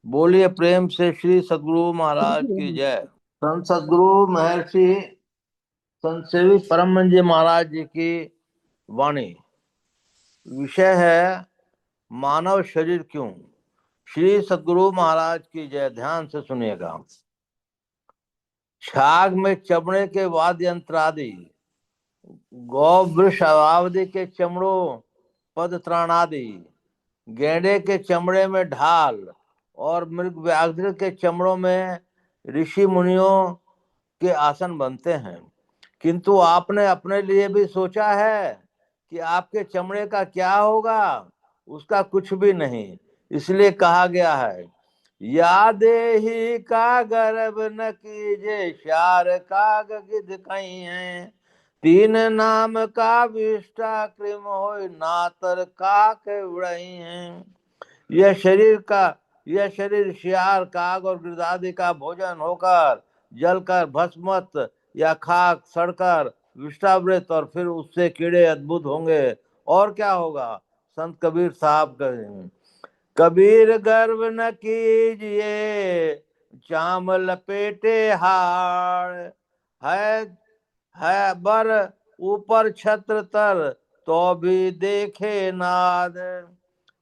बोलिए प्रेम से श्री सद्गुरु महाराज की जय। संत सद्गुरु महर्षि संत सेवी परम जी महाराज जी की वाणी। विषय है मानव शरीर क्यों। श्री सद्गुरु महाराज की जय। ध्यान से सुनिएगा। छाग में चमड़े के वाद्य यंत्र आदि, गौ वृष अवावधि के चमड़ों पद त्राण आदि, गेंडे के चमड़े में ढाल और मृग व्याघ्र के चमड़ों में ऋषि मुनियों के आसन बनते हैं। किंतु आपने अपने लिए भी सोचा है कि आपके चमड़े का क्या होगा? उसका कुछ भी नहीं। इसलिए कहा गया है, या देही का गर्भ न कीजे, शार काग गिद्ध कहीं है, तीन नाम का विष्टा कृम हो, नातर काक उड़ई है। यह शरीर शियार काग और गिरदादि का भोजन होकर जलकर भस्मत या खाक सड़कर विष्टावृत और फिर उससे कीड़े अद्भुत होंगे। और क्या होगा? संत कबीर साहब कहें, कबीर गर्व न कीजिए, चाम लपेटे हाड़, है है बर ऊपर छत्र तर, तो भी देखे नाद।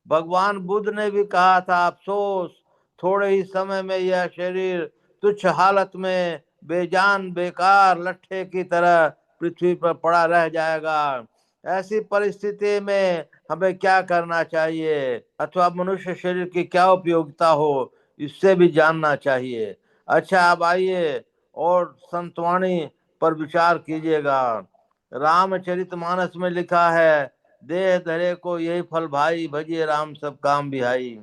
भगवान बुद्ध ने भी कहा था, अफसोस, थोड़े ही समय में यह शरीर तुच्छ हालत में बेजान बेकार लट्ठे की तरह पृथ्वी पर पड़ा रह जाएगा। ऐसी परिस्थिति में हमें क्या करना चाहिए अथवा मनुष्य शरीर की क्या उपयोगिता हो, इससे भी जानना चाहिए। अच्छा, अब आइए और संतवाणी पर विचार कीजिएगा। रामचरितमानस में लिखा है, देह धरे को यही फल भाई, भजिए राम सब काम बिहाई।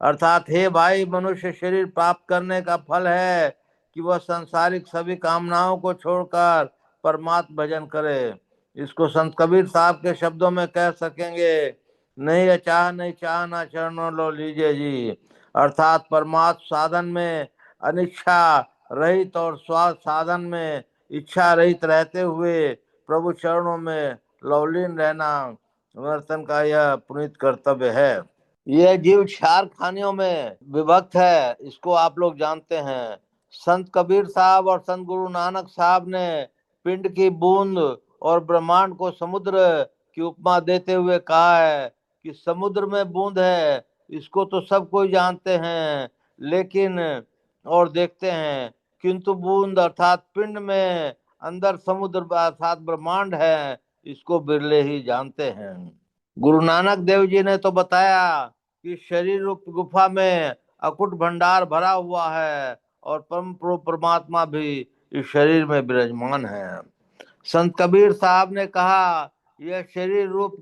अर्थात हे भाई, मनुष्य शरीर प्राप्त करने का फल है कि वह सांसारिक सभी कामनाओं को छोड़कर परमात्म भजन करे। इसको संत कबीर साहब के शब्दों में कह सकेंगे, नहीं अचाह नहीं चाह ना चरणों लो लीजिए जी। अर्थात परमात्म साधन में अनिच्छा रहित और स्वार्थ साधन में इच्छा रहित रहते हुए प्रभु चरणों में लवलीन रहना वर्तन का यह पुनीत कर्तव्य है। यह जीव चार खानियों में विभक्त है, इसको आप लोग जानते हैं। संत कबीर साहब और संत गुरु नानक साहब ने पिंड की बूंद और ब्रह्मांड को समुद्र की उपमा देते हुए कहा है कि समुद्र में बूंद है, इसको तो सब कोई जानते हैं लेकिन और देखते हैं, किंतु बूंद अर्थात पिंड में अंदर समुद्र अर्थात ब्रह्मांड है, इसको बिरले ही जानते हैं। गुरु नानक देव जी ने तो बताया कि शरीर रूप गुफा में अकुट भंडार भरा हुआ है और परम परमात्मा भी इस शरीर में विराजमान है। संत कबीर साहब ने कहा, यह शरीर रूप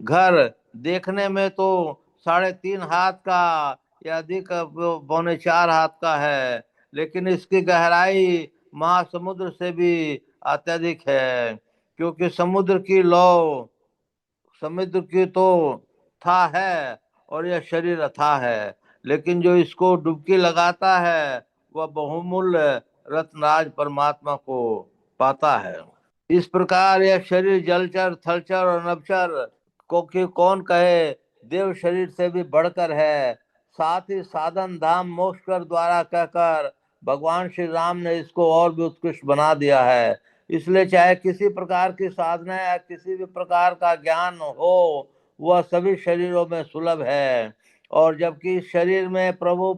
घर देखने में तो 3.5 हाथ का या अधिक 4.25 हाथ का है, लेकिन इसकी गहराई महासमुद्र से भी अत्यधिक है। क्योंकि समुद्र की तो था है और यह शरीर अथाह है, लेकिन जो इसको डुबकी लगाता है वह बहुमूल्य रत्नराज परमात्मा को पाता है। इस प्रकार यह शरीर जलचर थलचर और नभचर को कि कौन कहे देव शरीर से भी बढ़कर है। साथ ही साधन धाम मोक्ष कर द्वारा कहकर भगवान श्री राम ने इसको और भी उत्कृष्ट बना दिया है। इसलिए चाहे किसी प्रकार की साधना या किसी भी प्रकार का ज्ञान हो, वह सभी शरीरों में सुलभ है। और जबकि इस शरीर में प्रभु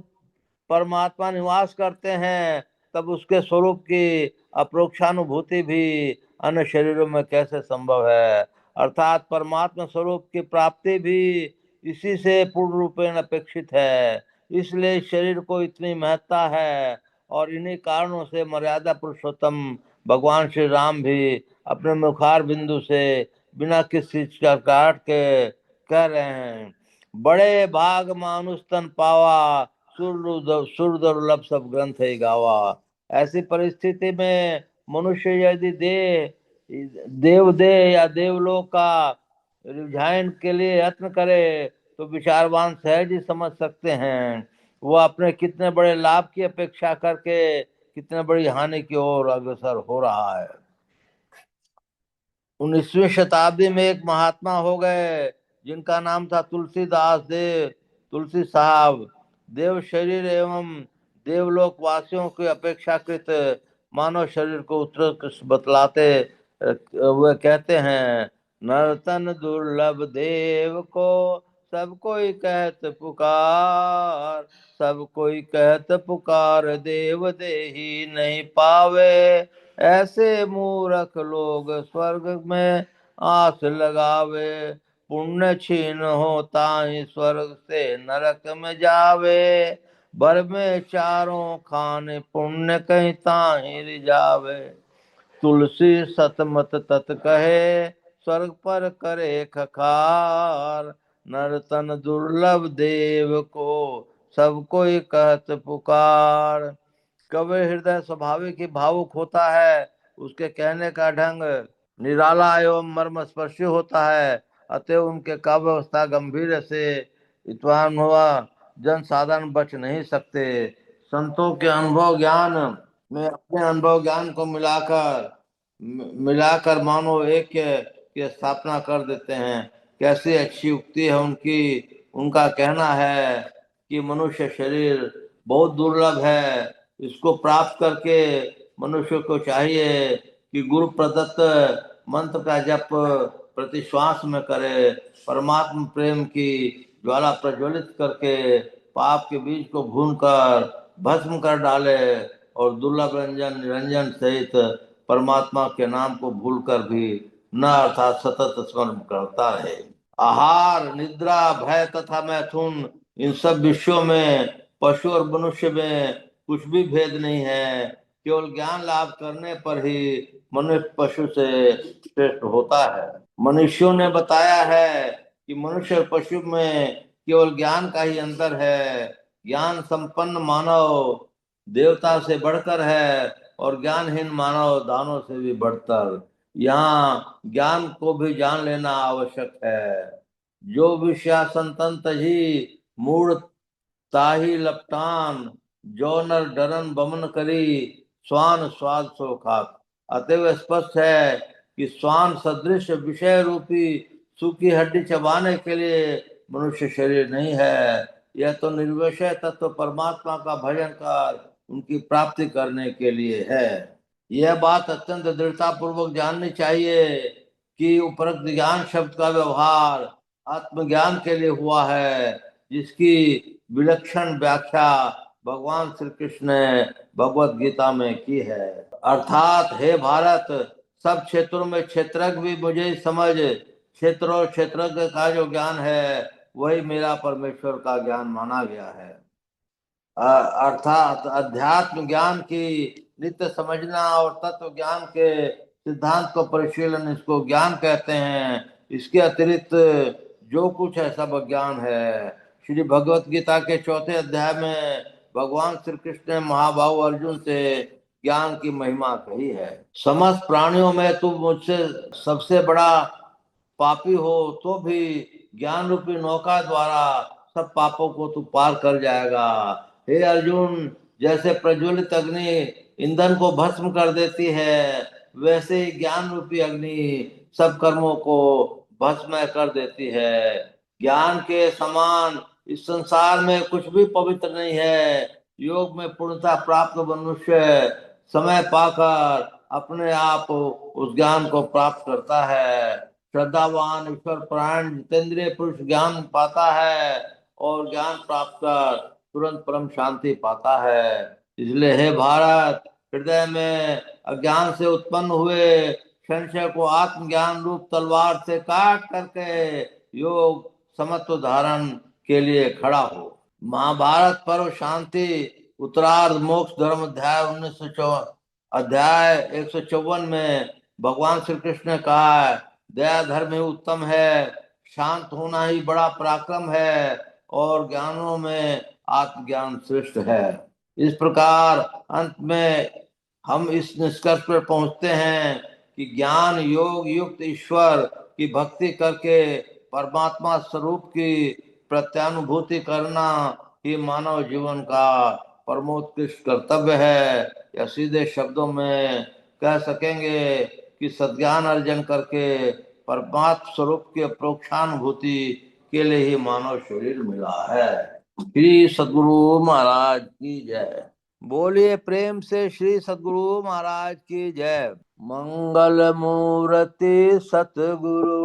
परमात्मा निवास करते हैं, तब उसके स्वरूप की अप्रोक्षानुभूति भी अन्य शरीरों में कैसे संभव है। अर्थात परमात्मा स्वरूप की प्राप्ति भी इसी से पूर्ण रूपेण अपेक्षित है। इसलिए इस शरीर को इतनी महत्ता है और इन्हीं कारणों से मर्यादा पुरुषोत्तम भगवान श्री राम भी अपने मुखार बिंदु से बिना किसी चरकाहट के कह रहे हैं, बड़े भाग मानुष तन पावा, सुर दुर्लभ सब ग्रंथ है गावा। ऐसी परिस्थिति में मनुष्य यदि देव दे या देवलोक का रिझाइन के लिए यत्न करे तो विचारवान सहज ही समझ सकते हैं वह अपने कितने बड़े लाभ की अपेक्षा करके कितने बड़ी हानि की ओर अग्रसर हो रहा है। 19वीं शताब्दी में एक महात्मा हो गए जिनका नाम था तुलसीदास देव तुलसी साहब। देव शरीर एवं देवलोक वासियों की अपेक्षाकृत मानव शरीर को उत्कृष्ट बतलाते वे कहते हैं, नर्तन दुर्लभ देव को सब कोई कहत पुकार, सब कोई कहत पुकार देव देही नहीं पावे, ऐसे मूर्ख लोग स्वर्ग में आस लगावे, पुण्य छीन हो ताहि स्वर्ग से नरक में जावे, बर में चारों खाने पुण्य कहीं ताहि रिजावे, तुलसी सतमत तत कहे स्वर्ग पर करे खखार, नर्तन दुर्लभ देव को सब कोई कहत पुकार। कवि हृदय स्वाभाविक ही भावुक होता है, उसके कहने का ढंग निराला एवं मर्मस्पर्शी होता है, अतः उनके काव्य अवस्था गंभीर से विद्वान हुआ जन साधारण बच नहीं सकते। संतों के अनुभव ज्ञान में अपने अनुभव ज्ञान को मिलाकर मानो एक की स्थापना कर देते हैं। कैसी अच्छी उक्ति है उनकी। उनका कहना है कि मनुष्य शरीर बहुत दुर्लभ है, इसको प्राप्त करके मनुष्य को चाहिए कि गुरु प्रदत्त मंत्र का जप प्रति श्वास में करे, परमात्मा प्रेम की ज्वाला प्रज्वलित करके पाप के बीज को भूनकर भस्म कर डाले और दुर्लभ रंजन निरंजन सहित परमात्मा के नाम को भूलकर भी न अर्थात सतत स्मरण करता रहे। आहार निद्रा भय तथा मैथुन इन सब विषयों में पशु और मनुष्य में कुछ भी भेद नहीं है। केवल ज्ञान लाभ करने पर ही मनुष्य पशु से श्रेष्ठ होता है। मनुष्यों ने बताया है कि मनुष्य और पशु में केवल ज्ञान का ही अंतर है। ज्ञान संपन्न मानव देवता से बढ़कर है और ज्ञानहीन मानव दानों से भी बढ़कर। यहाँ ज्ञान को भी जान लेना आवश्यक है। जो विषया संतंत ही मूढ़ ताही लपटान, जो नर डरन बमन करी स्वान स्वाद सो खाक। अतएव स्पष्ट है कि स्वान सदृश विषय रूपी सूखी हड्डी चबाने के लिए मनुष्य शरीर नहीं है। यह तो निर्विषय तत्व परमात्मा का भजन कर उनकी प्राप्ति करने के लिए है। यह बात अत्यंत दृढ़ता पूर्वक जाननी चाहिए कि उपरोक्त ज्ञान शब्द का व्यवहार आत्मज्ञान के लिए हुआ है, जिसकी विलक्षण व्याख्या भगवान श्री कृष्ण ने भगवत गीता में की है। अर्थात हे भारत, सब क्षेत्रों में क्षेत्रज्ञ भी मुझे समझ, क्षेत्र और क्षेत्रज्ञ का जो ज्ञान है वही मेरा परमेश्वर का ज्ञान माना गया है। अर्थात अध्यात्म ज्ञान की नित्य समझना और तत्व ज्ञान के सिद्धांत को परिशीलन, इसको ज्ञान कहते हैं। इसके अतिरिक्त जो कुछ है सब अज्ञान है। श्री भगवत गीता के चौथे अध्याय में भगवान श्री कृष्ण ने महाबाहु अर्जुन से ज्ञान की महिमा कही है। समस्त प्राणियों में तुम मुझसे सबसे बड़ा पापी हो तो भी ज्ञान रूपी नौका द्वारा सब पापों को तू पार कर जाएगा। हे अर्जुन, जैसे प्रज्वलित अग्नि ईंधन को भस्म कर देती है, वैसे ही ज्ञान रूपी अग्नि सब कर्मों को भस्म कर देती है। ज्ञान के समान इस संसार में कुछ भी पवित्र नहीं है। योग में पूर्णता प्राप्त मनुष्य समय पाकर अपने आप उस ज्ञान को प्राप्त करता है। श्रद्धावान ईश्वर परायण जितेंद्रिय पुरुष ज्ञान पाता है और ज्ञान प्राप्त कर तुरंत परम शांति पाता है। इसलिए हे भारत, हृदय में अज्ञान से उत्पन्न हुए संशय को आत्मज्ञान रूप तलवार से काट करके योग समत्व धारण के लिए खड़ा हो। महाभारत पर्व शांति उत्तरार्ध मोक्ष धर्म अध्याय 154 में भगवान श्री कृष्ण ने कहा है, दया धर्म ही उत्तम है, शांत होना ही बड़ा पराक्रम है और ज्ञानों में आत्मज्ञान श्रेष्ठ है। इस प्रकार अंत में हम इस निष्कर्ष पर पहुंचते हैं कि ज्ञान योग युक्त ईश्वर की भक्ति करके परमात्मा स्वरूप की प्रत्यानुभूति करना ही मानव जीवन का परमोत्कृष्ट कर्तव्य है। या सीधे शब्दों में कह सकेंगे कि सद्ज्ञान अर्जन करके परमात्मा स्वरूप की प्रोक्षानुभूति के लिए ही मानव शरीर मिला है। श्री सद्गुरु महाराज की जय। बोलिए प्रेम से श्री सद्गुरु महाराज की जय। मंगल मूर्ति सतगुरु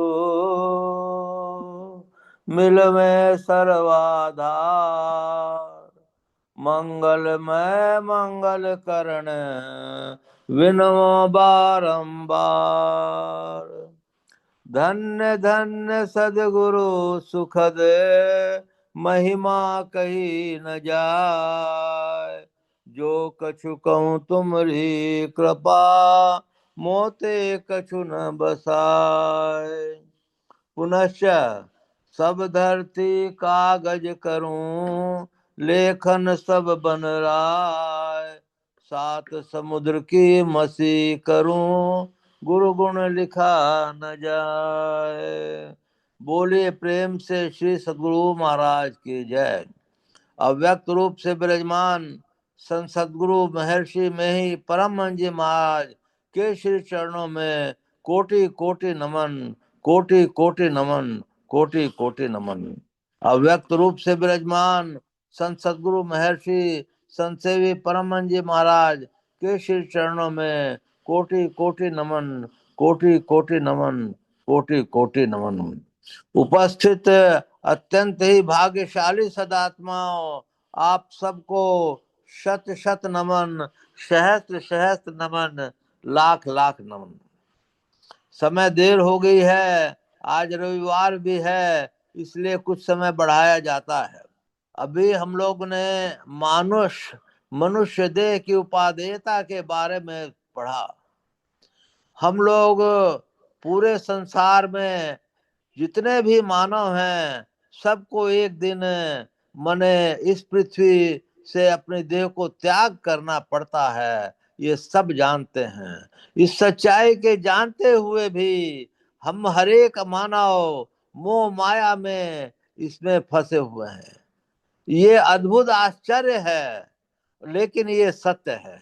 मिलवे सर्वाधार। मंगलमय मंगल करण विनमो बारंबार। धन्य धन्य सद्गुरु सुखद महिमा कही न जाय। जो कछु कहूँ तुमरी कृपा मोते कछु न बसाय। पुनश्च सब धरती कागज करूं लेखन सब बन राय। सात समुद्र की मसी करूं गुरु गुण लिखा न जाए। बोलिए प्रेम से श्री सद्गुरु महाराज की जय। अव्यक्त रूप से विराजमान संत सद्गुरु महर्षि में ही परम जी महाराज के श्री चरणों में कोटि कोटि नमन, कोटि कोटि नमन, कोटि कोटि नमन। अव्यक्त रूप से विराजमान संत सद्गुरु महर्षि संत सेवी परम जी महाराज के श्री चरणों में कोटि कोटि नमन, कोटि कोटि नमन, कोटि कोटि नमन। उपस्थित अत्यंत ही भाग्यशाली सदात्माओं, आप सबको शत शत नमन, सहस्त्र सहस्त्र नमन, लाख लाख नमन। समय देर हो गई है, आज रविवार भी है, इसलिए कुछ समय बढ़ाया जाता है। अभी हम लोग ने मानुष मनुष्य देह की उपादेयता के बारे में पढ़ा। हम लोग पूरे संसार में जितने भी मानव हैं, सबको एक दिन मने इस पृथ्वी से अपने देह को त्याग करना पड़ता है, ये सब जानते हैं। इस सच्चाई के जानते हुए भी हम हरेक मानव मोह माया में इसमें फंसे हुए हैं। ये अद्भुत आश्चर्य है, लेकिन ये सत्य है।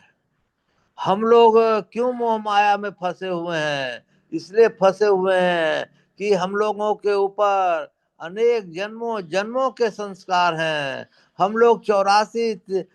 हम लोग क्यों मोह माया में फंसे हुए हैं? इसलिए फंसे हुए हैं कि हम लोगों के ऊपर अनेक जन्मों जन्मों के संस्कार हैं। हम लोग 84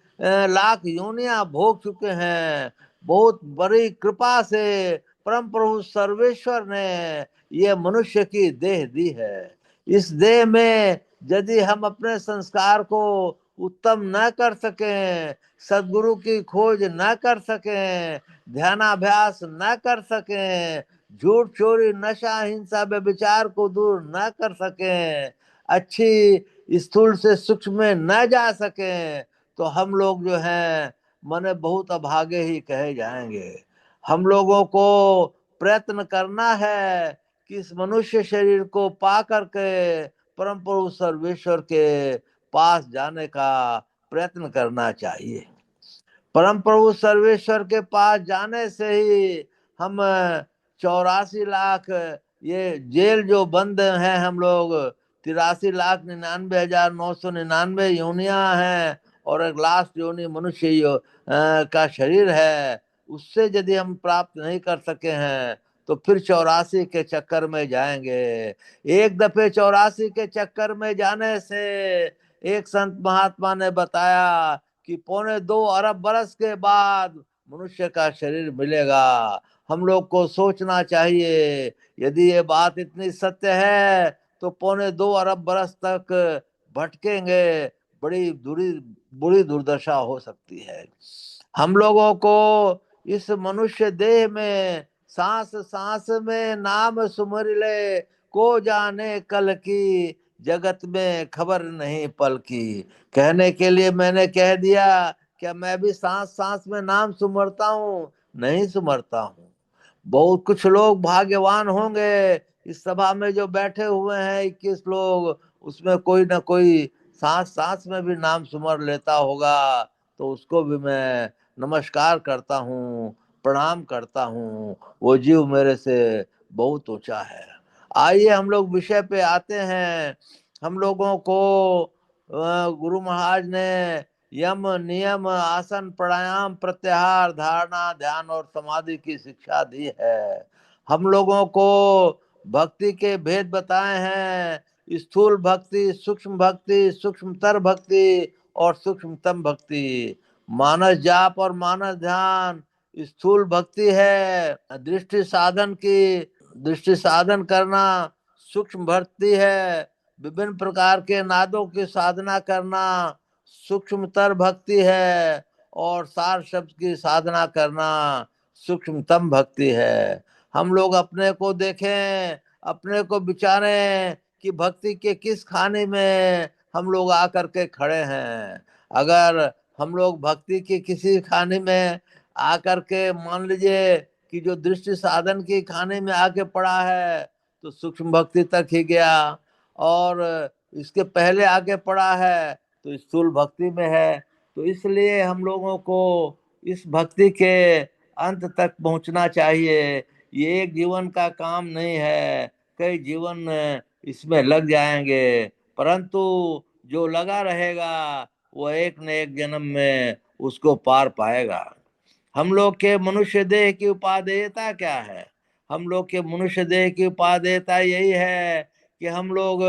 लाख योनियां भोग चुके हैं। बहुत बड़ी कृपा से परम प्रभु सर्वेश्वर ने ये मनुष्य की देह दी है। इस देह में यदि हम अपने संस्कार को उत्तम न कर सकें, सदगुरु की खोज न कर सकें, ध्यानाभ्यास न कर सकें, झूठ चोरी नशा हिंसा व्यभिचार को दूर न कर सकें, अच्छी स्थूल से सूक्ष्म में न जा सकें, तो हम लोग जो हैं मने बहुत अभागे ही कहे जाएंगे। हम लोगों को प्रयत्न करना है कि इस मनुष्य शरीर को पा करके परम प्रभु सर्वेश्वर के पास जाने का प्रयत्न करना चाहिए। परम प्रभु सर्वेश्वर के पास जाने से ही हम 84 लाख ये जेल जो बंद हैं हम लोग, 83,99,999 योनिया हैं, और एक लास्ट योनि मनुष्य का शरीर है, उससे यदि हम प्राप्त नहीं कर सके हैं तो फिर 84 के चक्कर में जाएंगे। एक दफे 84 के चक्कर में जाने से एक संत महात्मा ने बताया कि 2.25 अरब बरस के बाद मनुष्य का शरीर मिलेगा। हम लोग को सोचना चाहिए, यदि ये बात इतनी सत्य है तो 2.25 अरब बरस तक भटकेंगे, बड़ी बुरी दुर्दशा हो सकती है। हम लोगों को इस मनुष्य देह में सांस सांस में नाम सुमर ले, को जाने कल की जगत में खबर नहीं पल की। कहने के लिए मैंने कह दिया, क्या मैं भी सांस सांस में नाम सुमरता हूँ? नहीं सुमरता हूँ। बहुत कुछ लोग भाग्यवान होंगे इस सभा में जो बैठे हुए हैं, 21 लोग, उसमें कोई ना कोई सांस सांस में भी नाम सुमर लेता होगा, तो उसको भी मैं नमस्कार करता हूँ, प्रणाम करता हूँ। वो जीव मेरे से बहुत ऊंचा है। आइए हम लोग विषय पे आते हैं। हम लोगों को गुरु महाराज ने यम नियम आसन प्राणायाम प्रत्याहार धारणा ध्यान और समाधि की शिक्षा दी है। हम लोगों को भक्ति के भेद बताए हैं, स्थूल भक्ति, सूक्ष्म भक्ति, सूक्ष्मतर भक्ति और सूक्ष्मतम भक्ति। मानस जाप और मानस ध्यान स्थूल भक्ति है, दृष्टि साधन की, दृष्टि साधन करना सूक्ष्म भक्ति है, विभिन्न प्रकार के नादों की साधना करना सूक्ष्मतर भक्ति है, और सार शब्द की साधना करना सूक्ष्मतम भक्ति है। हम लोग अपने को देखें, अपने को विचारें कि भक्ति के किस खाने में हम लोग आकर के खड़े हैं। अगर हम लोग भक्ति के किसी खाने में आकर के, मान लीजिए कि जो दृष्टि साधन की खाने में आके पड़ा है, तो सूक्ष्म भक्ति तक ही गया, और इसके पहले आके पड़ा है तो स्थूल भक्ति में है। तो इसलिए हम लोगों को इस भक्ति के अंत तक पहुंचना चाहिए। ये एक जीवन का काम नहीं है, कई जीवन इसमें लग जाएंगे, परंतु जो लगा रहेगा वो एक न एक जन्म में उसको पार पाएगा। हम लोग के मनुष्य देह की उपादेयता क्या है? हम लोग के मनुष्य देह की उपादेयता यही है कि हम लोग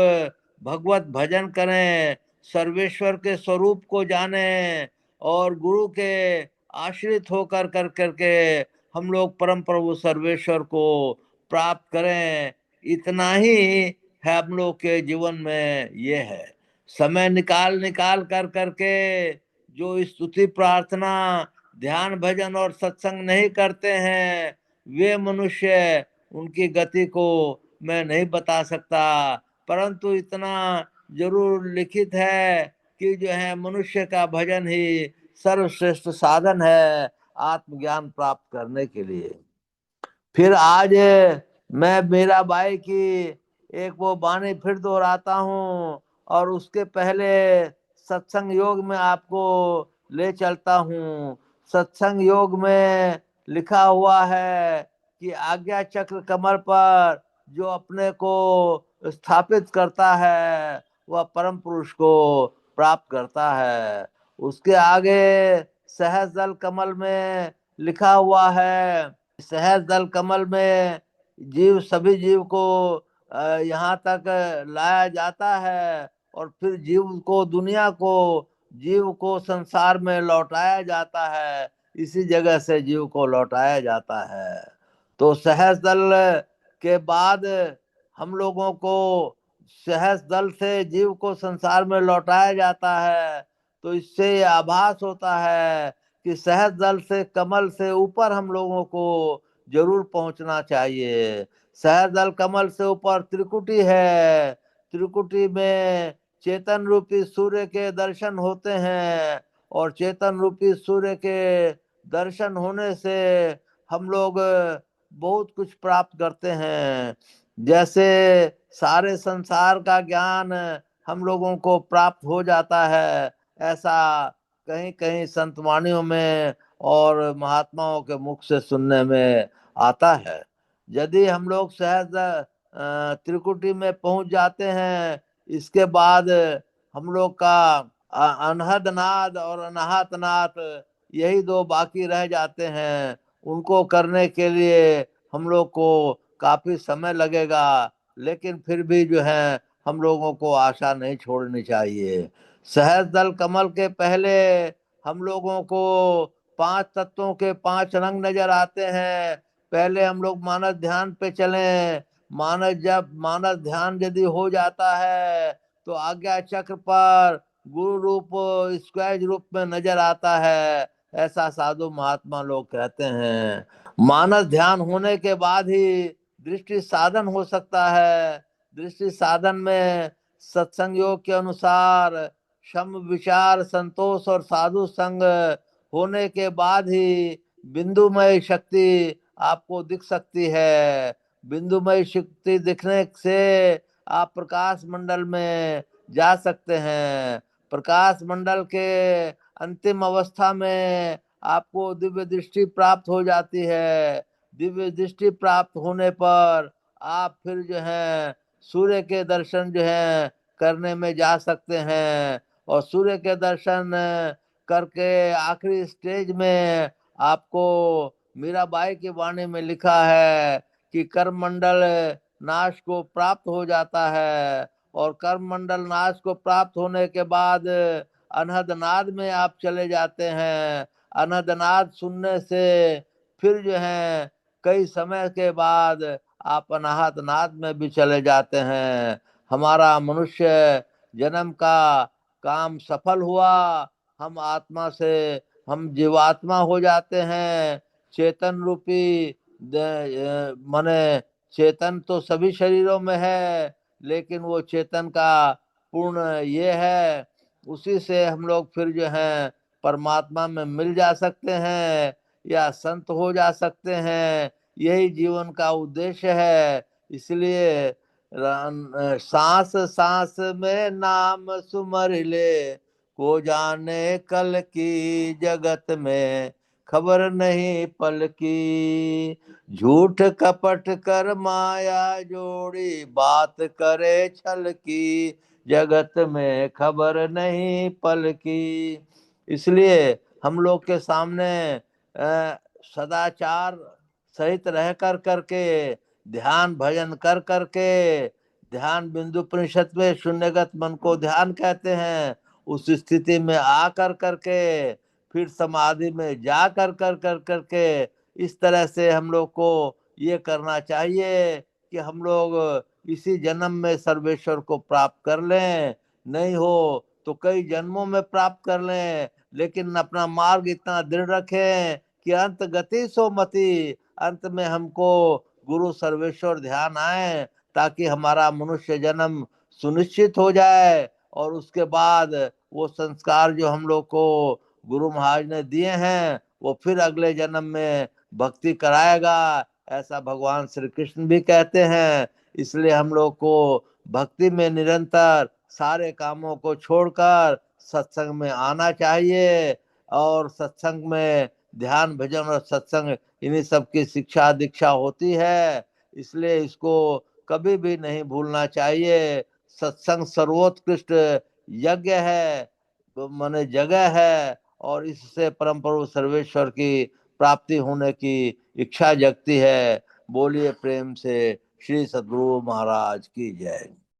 भगवत भजन करें, सर्वेश्वर के स्वरूप को जाने, और गुरु के आश्रित होकर कर करके हम लोग परम प्रभु सर्वेश्वर को प्राप्त करें। इतना ही है हम लोग के जीवन में। ये है समय निकाल निकाल कर करके जो स्तुति प्रार्थना ध्यान भजन और सत्संग नहीं करते हैं, वे मनुष्य, उनकी गति को मैं नहीं बता सकता, परंतु इतना जरूर लिखित है कि जो है मनुष्य का भजन ही सर्वश्रेष्ठ साधन है आत्मज्ञान प्राप्त करने के लिए। फिर आज मैं मीरा बाई की एक वो वाणी फिर दोहराता हूँ, और उसके पहले सत्संग योग में आपको ले चलता हूँ। सत्संग योग में लिखा हुआ है कि आज्ञा चक्र कमर पर जो अपने को स्थापित करता है वह परम पुरुष को प्राप्त करता है। उसके आगे सहज दल कमल में लिखा हुआ है, सहज दल कमल में जीव, सभी जीव को यहाँ तक लाया जाता है, और फिर जीव को, दुनिया को, जीव को संसार में लौटाया जाता है, इसी जगह से जीव को लौटाया जाता है। तो सहज दल के बाद हम लोगों को सहज दल से जीव को संसार में लौटाया जाता है। तो इससे ये आभास होता है कि सहज दल से, कमल से ऊपर हम लोगों को जरूर पहुंचना चाहिए। सहज दल कमल से ऊपर त्रिकुटी है, त्रिकुटी में चेतन रूपी सूर्य के दर्शन होते हैं, और चेतन रूपी सूर्य के दर्शन होने से हम लोग बहुत कुछ प्राप्त करते हैं। जैसे सारे संसार का ज्ञान हम लोगों को प्राप्त हो जाता है, ऐसा कहीं कहीं संतवाणियों में और महात्माओं के मुख से सुनने में आता है। यदि हम लोग सहज त्रिकुटी में पहुंच जाते हैं, इसके बाद हम लोग का अनहद नाद और अनाहत नाद, यही दो बाकी रह जाते हैं। उनको करने के लिए हम लोग को काफी समय लगेगा, लेकिन फिर भी जो है हम लोगों को आशा नहीं छोड़नी चाहिए। सहज दल कमल के पहले हम लोगों को पांच तत्वों के पांच रंग नजर आते हैं। पहले हम लोग मानस ध्यान पे चलें। मानस ध्यान यदि हो जाता है तो आज्ञा चक्र पर गुरु रूप स्क्वायर रूप में नजर आता है, ऐसा साधु महात्मा लोग कहते हैं। मानस ध्यान होने के बाद ही दृष्टि साधन हो सकता है। दृष्टि साधन में सत्संग योग के अनुसार सम विचार, संतोष और साधु संग होने के बाद ही बिंदुमय शक्ति आपको दिख सकती है। बिंदुमय शक्ति दिखने से आप प्रकाश मंडल में जा सकते हैं। प्रकाश मंडल के अंतिम अवस्था में आपको दिव्य दृष्टि प्राप्त हो जाती है। दिव्य दृष्टि प्राप्त होने पर आप फिर जो है सूर्य के दर्शन जो है करने में जा सकते हैं, और सूर्य के दर्शन करके आखिरी स्टेज में आपको मीराबाई की वाणी में लिखा है कि कर्म मंडल नाश को प्राप्त हो जाता है, और कर्म मंडल नाश को प्राप्त होने के बाद अनहद नाद में आप चले जाते हैं। अनहद नाद सुनने से फिर जो है कई समय के बाद आप अनाहत नाद में भी चले जाते हैं। हमारा मनुष्य जन्म का काम सफल हुआ। हम आत्मा से हम जीवात्मा हो जाते हैं। चेतन रूपी माने चेतन तो सभी शरीरों में है, लेकिन वो चेतन का पूर्ण ये है, उसी से हम लोग फिर जो है परमात्मा में मिल जा सकते हैं या संत हो जा सकते हैं। यही जीवन का उद्देश्य है। इसलिए सांस सांस में नाम सुमर ले, को जाने कल की जगत में खबर नहीं पल की। झूठ कपट कर माया जोड़ी, बात करे छल की जगत में खबर नहीं पल की। इसलिए हम लोग के सामने सदाचार सहित रह कर करके ध्यान भजन कर करके, ध्यान बिंदु परिषद में शून्यगत मन को ध्यान कहते हैं, उस स्थिति में आ कर करके फिर समाधि में जा कर कर कर करके इस तरह से हम लोग को ये करना चाहिए कि हम लोग इसी जन्म में सर्वेश्वर को प्राप्त कर लें। नहीं हो तो कई जन्मों में प्राप्त कर लें, लेकिन अपना मार्ग इतना दृढ़ रखें कि अंत गति सो मति, अंत में हमको गुरु सर्वेश्वर ध्यान आए, ताकि हमारा मनुष्य जन्म सुनिश्चित हो जाए। और उसके बाद वो संस्कार जो हम लोग को गुरु महाराज ने दिए हैं वो फिर अगले जन्म में भक्ति कराएगा, ऐसा भगवान श्री कृष्ण भी कहते हैं। इसलिए हम लोग को भक्ति में निरंतर सारे कामों को छोड़कर सत्संग में आना चाहिए। और सत्संग में ध्यान भजन और सत्संग इन्हीं सब की शिक्षा दीक्षा होती है। इसलिए इसको कभी भी नहीं भूलना चाहिए। सत्संग सर्वोत्कृष्ट यज्ञ है, माने जगह है, और इससे परम प्रभु सर्वेश्वर की प्राप्ति होने की इच्छा जगती है। बोलिए प्रेम से श्री सद्गुरु महाराज की जय।